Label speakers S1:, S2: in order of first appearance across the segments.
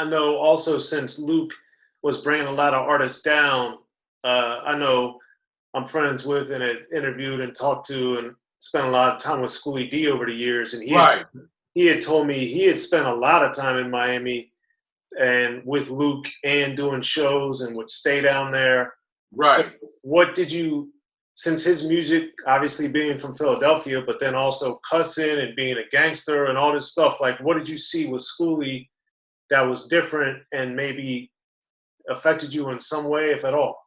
S1: I know also since Luke was bringing a lot of artists down, I know I'm friends with and had interviewed and talked to and spent a lot of time with Schoolie D over the years, and
S2: Right.
S1: he had told me he had spent a lot of time in Miami and with Luke and doing shows and would stay down there. So
S2: Right.
S1: what did you, since his music obviously being from Philadelphia, but then also cussing and being a gangster and all this stuff, like what did you see with Schoolie that was different and maybe affected you in some way, if at all?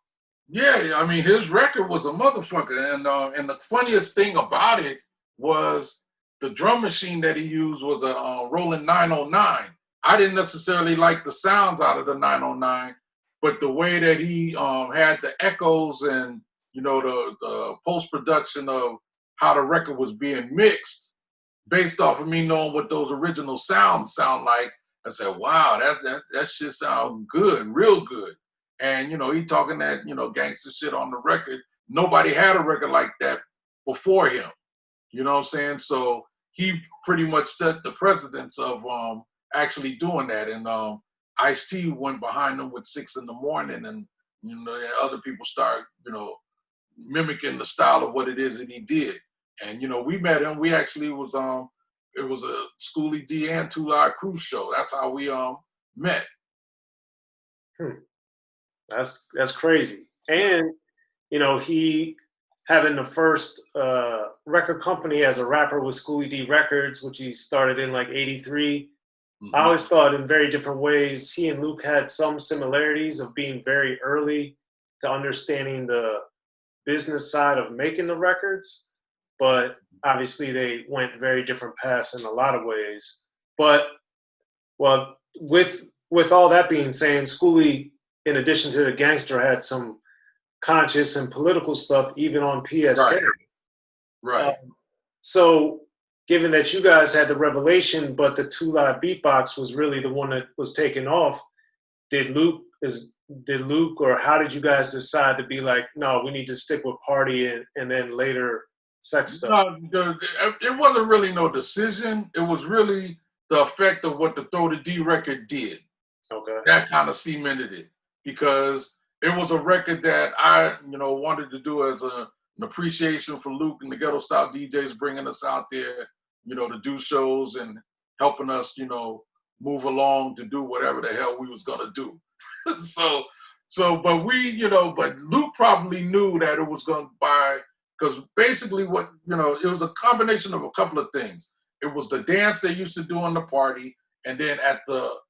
S2: Yeah, I mean, his record was a motherfucker, and the funniest thing about it was the drum machine that he used was a Roland 909. I didn't necessarily like the sounds out of the 909, but the way that he had the echoes and the post production of how the record was being mixed, based off of me knowing what those original sounds sound like, I said, "Wow, that shit sounds good, real good." And he talking that gangster shit on the record. Nobody had a record like that before him. You know what I'm saying? So he pretty much set the precedence of actually doing that. And Ice-T went behind him with 6 in the Morning, and other people start mimicking the style of what it is that he did. And we met him. We actually was it was a Schoolie D and 2 Live Crew show. That's how we met.
S1: That's crazy. And he having the first record company as a rapper with Schoolie D Records, which he started in like '83. I always thought in very different ways he and Luke had some similarities of being very early to understanding the business side of making the records, but obviously they went very different paths in a lot of ways. But well, with all that being said, Schoolie, in addition to the Gangster, had some conscious and political stuff even on P.S.K.
S2: Right.
S1: So given that you guys had the revelation, but the 2 Live Beatbox was really the one that was taken off, did Luke or how did you guys decide to be like, no, we need to stick with Party and then later sex stuff?
S2: No, it wasn't really no decision. It was really the effect of what the Throw the D record did.
S1: Okay.
S2: That kind of cemented it, because it was a record that I, wanted to do as an appreciation for Luke and the Ghetto Style DJs bringing us out there, to do shows and helping us, move along to do whatever the hell we was gonna do. But Luke probably knew that it was gonna buy, because basically it was a combination of a couple of things. It was the dance they used to do on the party, and then at the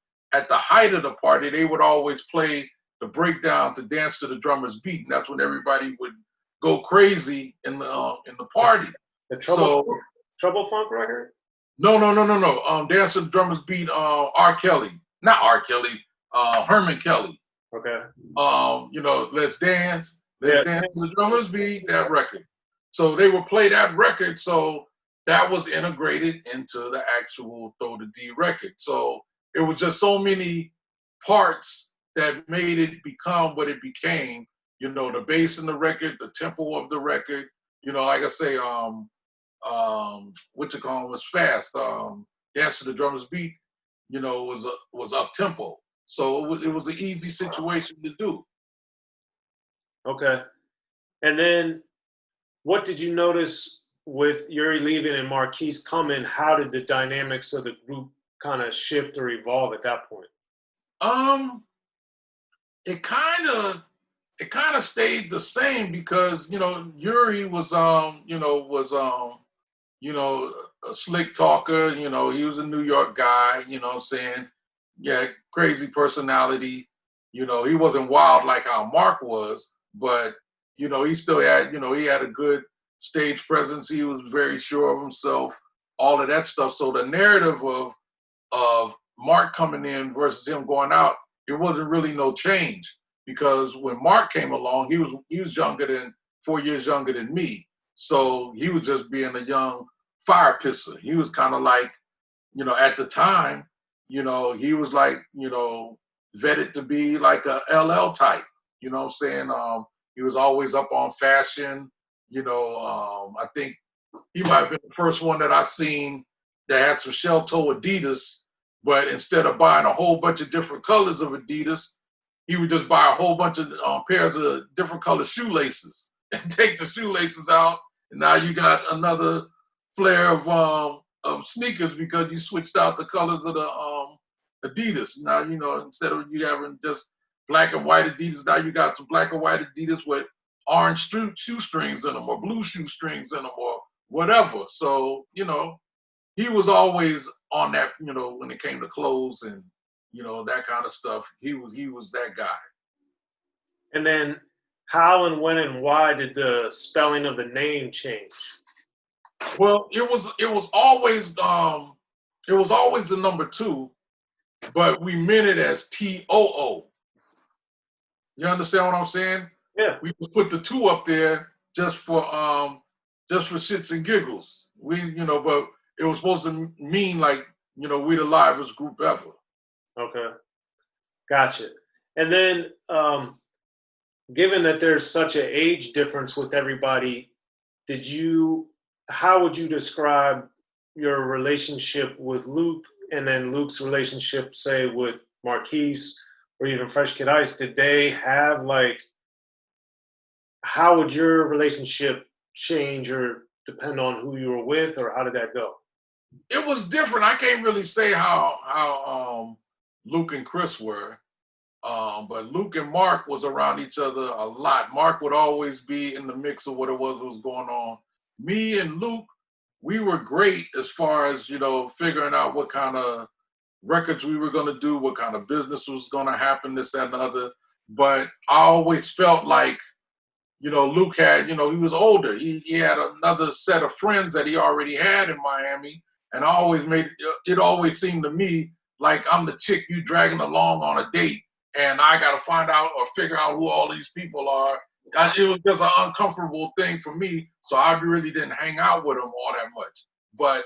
S2: height of the party, they would always play the breakdown to Dance to the Drummer's Beat, and that's when everybody would go crazy in the party.
S1: The Trouble Funk record?
S2: No. Dance to the Drummer's Beat. R. Kelly, not R. Kelly. Herman Kelly.
S1: Okay.
S2: Let's Dance to the Drummer's Beat. That record. So they would play that record. So that was integrated into the actual Throw the D record. So it was just so many parts that made it become what it became. The bass in the record, the tempo of the record. Like I say, what you call it was fast. Dance to the Drummer's Beat, was up tempo. So it was an easy situation to do.
S1: Okay. And then what did you notice with Yuri leaving and Marquise coming? How did the dynamics of the group kind of shift or evolve at that point?
S2: It kind of stayed the same, because Yuri was a slick talker. He was a New York guy. What I'm saying, yeah, crazy personality. He wasn't wild like how Mark was, but he still had he had a good stage presence. He was very sure of himself. All of that stuff. So the narrative of Mark coming in versus him going out, it wasn't really no change, because when Mark came along, he was 4 years younger than me. So he was just being a young fire pisser. He was kind of like, at the time, he was like, vetted to be like a LL type. You know what I'm saying? He was always up on fashion. I think he might have been the first one that I seen that had some shell toe Adidas But instead of buying a whole bunch of different colors of Adidas, he would just buy a whole bunch of pairs of different color shoelaces and take the shoelaces out. And now you got another flare of sneakers because you switched out the colors of the Adidas. Now, you know, instead of you having just black and white Adidas, now you got some black and white Adidas with orange shoestrings in them or blue shoestrings in them or whatever. So, you know, he was always on that, you know, when it came to clothes and, you know, that kind of stuff. He was that guy.
S1: And then how and when and why did the spelling of the name change?
S2: Well, it was always the number 2, but we meant it as T-O-O. You understand what I'm saying?
S1: Yeah.
S2: We just put the 2 up there just for shits and giggles. You know, but it was supposed to mean like, you know, we the livest group ever.
S1: Okay. Gotcha. And then given that there's such an age difference with everybody, how would you describe your relationship with Luke and then Luke's relationship, say, with Marquise or even Fresh Kid Ice? Did they have like, how would your relationship change or depend on who you were with, or how did that go?
S2: It was different. I can't really say how Luke and Chris were, but Luke and Mark was around each other a lot. Mark would always be in the mix of what it was going on. Me and Luke, we were great as far as, you know, figuring out what kind of records we were going to do, what kind of business was going to happen, this, that, and the other. But I always felt like, you know, Luke had, you know, he was older. He had another set of friends that he already had in Miami. And it always seemed to me like I'm the chick you dragging along on a date. And I got to find out or figure out who all these people are. It was just an uncomfortable thing for me. So I really didn't hang out with them all that much. But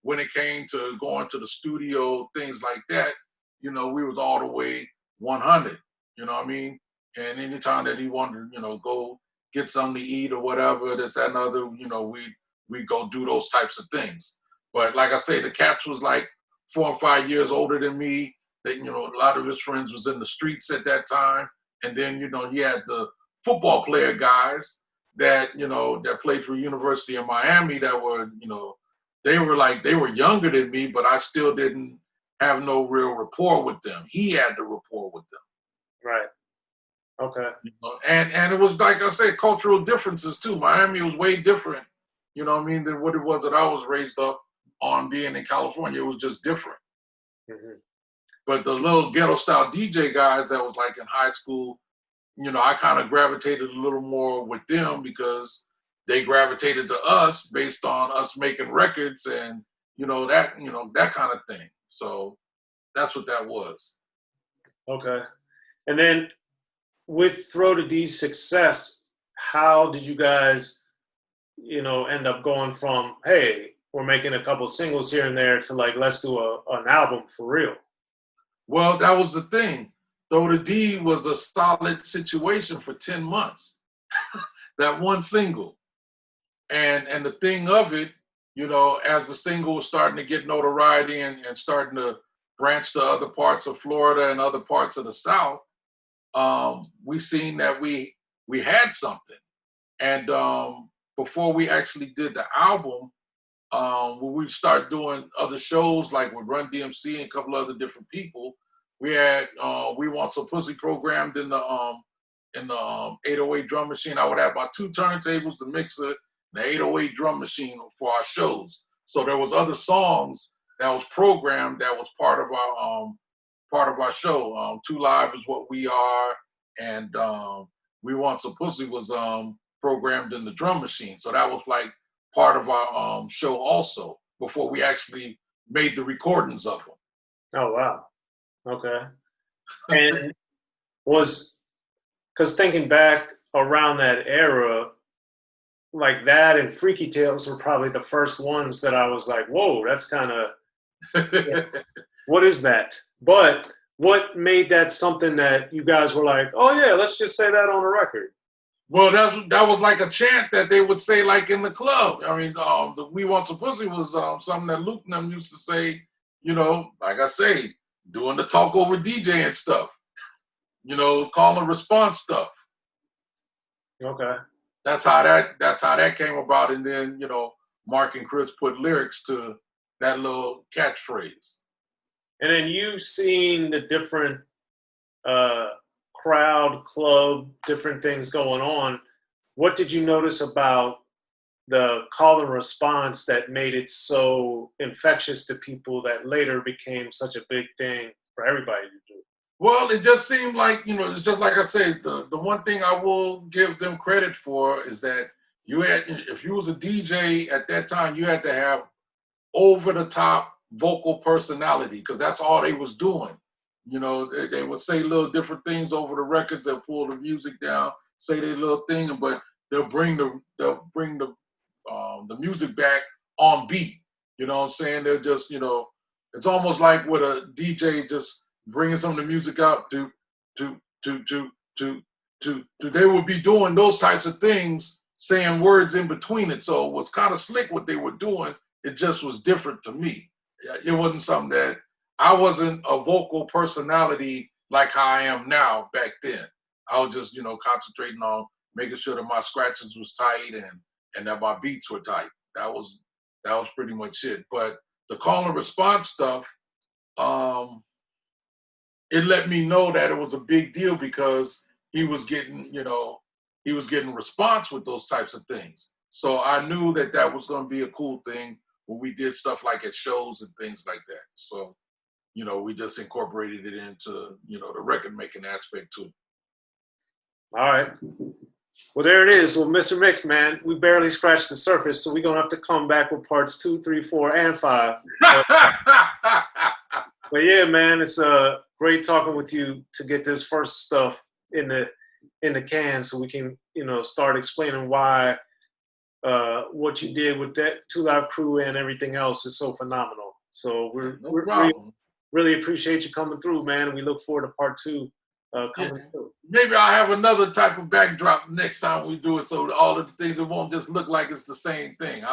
S2: when it came to going to the studio, things like that, you know, we was all the way 100, you know what I mean? And anytime that he wanted to, you know, go get something to eat or whatever, this, that, and other, you know, we go do those types of things. But like I say, the Caps was like 4 or 5 years older than me. That, you know, a lot of his friends was in the streets at that time. And then, you know, you had the football player guys that, you know, that played for University of Miami that were, you know, they were younger than me, but I still didn't have no real rapport with them. He had the rapport with them.
S1: Right. Okay.
S2: You know, and it was, like I said, cultural differences too. Miami was way different, you know what I mean, than what it was that I was raised up on being in California. It was just different.
S1: Mm-hmm.
S2: But the little ghetto style DJ guys that was like in high school, you know, I kind of gravitated a little more with them because they gravitated to us based on us making records and, you know, that kind of thing. So that's what that was.
S1: Okay. And then with Throw to D's success, how did you guys, you know, end up going from, hey, we're making a couple singles here and there to like, let's do an album for real?
S2: Well, that was the thing. Throw to D was a solid situation for 10 months, that one single. And the thing of it, you know, as the single was starting to get notoriety and starting to branch to other parts of Florida and other parts of the South, we seen that we had something. And before we actually did the album, when we started doing other shows like with Run-DMC and a couple other different people, we had We Want Some Pussy programmed in the 808 drum machine. I would have about 2 turntables, the mixer, and the 808 drum machine for our shows. So there was other songs that was programmed that was part of our show. 2 Live Is What We Are, and We Want Some Pussy was programmed in the drum machine. So that was like part of our show also, before we actually made the recordings of them.
S1: Oh, wow. Okay. And because thinking back around that era, like that and Freaky Tales were probably the first ones that I was like, whoa, that's kind of, what is that? But what made that something that you guys were like, oh yeah, let's just say that on a record?
S2: Well, that was like a chant that they would say like in the club. I mean, the We Want Some Pussy was something that Luke and them used to say, you know, like I say, doing the talk over DJ and stuff, you know, call and response stuff.
S1: Okay.
S2: That's how that came about. And then, you know, Mark and Chris put lyrics to that little catchphrase.
S1: And then you've seen the different crowd, club, different things going on. What did you notice about the call and response that made it so infectious to people that later became such a big thing for everybody to do?
S2: Well, it just seemed like, you know, it's just like I said, the one thing I will give them credit for is that you had, if you was a DJ at that time, you had to have over-the-top vocal personality, because that's all they was doing. You know, they would say little different things over the records. They'll pull the music down, say their little thing, but they'll bring the music back on beat. You know what I'm saying? They're just, you know, it's almost like with a DJ just bringing some of the music out they would be doing those types of things, saying words in between it. So it was kind of slick what they were doing. It just was different to me. It wasn't something that, I wasn't a vocal personality like how I am now back then. I was just, you know, concentrating on making sure that my scratches was tight and that my beats were tight. That was pretty much it. But the call and response stuff, it let me know that it was a big deal, because he was getting, you know, he was getting response with those types of things. So I knew that that was going to be a cool thing when we did stuff like at shows and things like that. So, you know, we just incorporated it into, you know, the record making aspect too.
S1: All right. Well, there it is. Well, Mr. Mixx, man, we barely scratched the surface, so we're going to have to come back with parts 2, 3, 4, and 5. But yeah, man, it's great talking with you to get this first stuff in the can, so we can, you know, start explaining why what you did with that 2 Live Crew and everything else is so phenomenal. So we really appreciate you coming through, man. We look forward to part 2 coming through.
S2: Maybe I'll have another type of backdrop next time we do it, so all of the things, it won't just look like it's the same thing.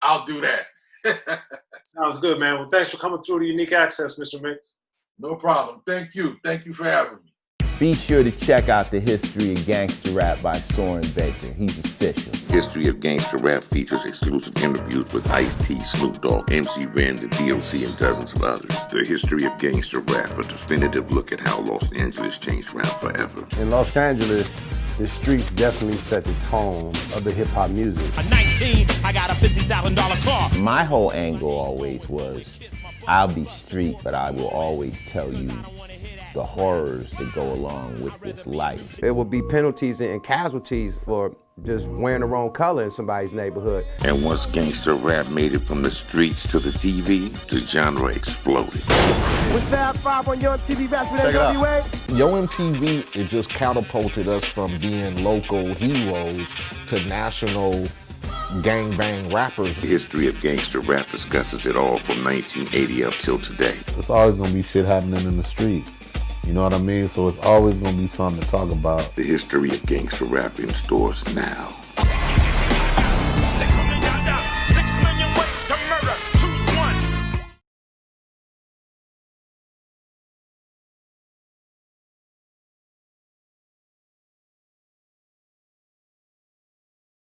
S2: I'll do that.
S1: Sounds good, man. Well, thanks for coming through to Unique Access, Mr. Mixx.
S2: No problem. Thank you. Thank you for having me.
S3: Be sure to check out The History of Gangster Rap by Soren Baker. He's official.
S4: History of Gangster Rap features exclusive interviews with Ice-T, Snoop Dogg, MC Ren, the D.O.C, and dozens of others. The History of Gangster Rap, a definitive look at how Los Angeles changed rap forever.
S5: In Los Angeles, the streets definitely set the tone of the hip-hop music.
S6: At 19, I got a $50,000 car.
S3: My whole angle always was, I'll be street, but I will always tell you the horrors that go along with this life.
S5: There will be penalties and casualties for just wearing the wrong color in somebody's neighborhood.
S4: And once gangster rap made it from the streets to the TV, the genre exploded.
S7: With Fab 5 on Yo MTV back with NWA.
S8: Yo MTV, it just catapulted us from being local heroes to national gangbang rappers.
S4: The History of Gangster Rap discusses it all from 1980 up till today.
S8: It's always gonna be shit happening in the streets. You know what I mean? So it's always gonna be something to talk about.
S4: The History of Gangster Rap in stores now.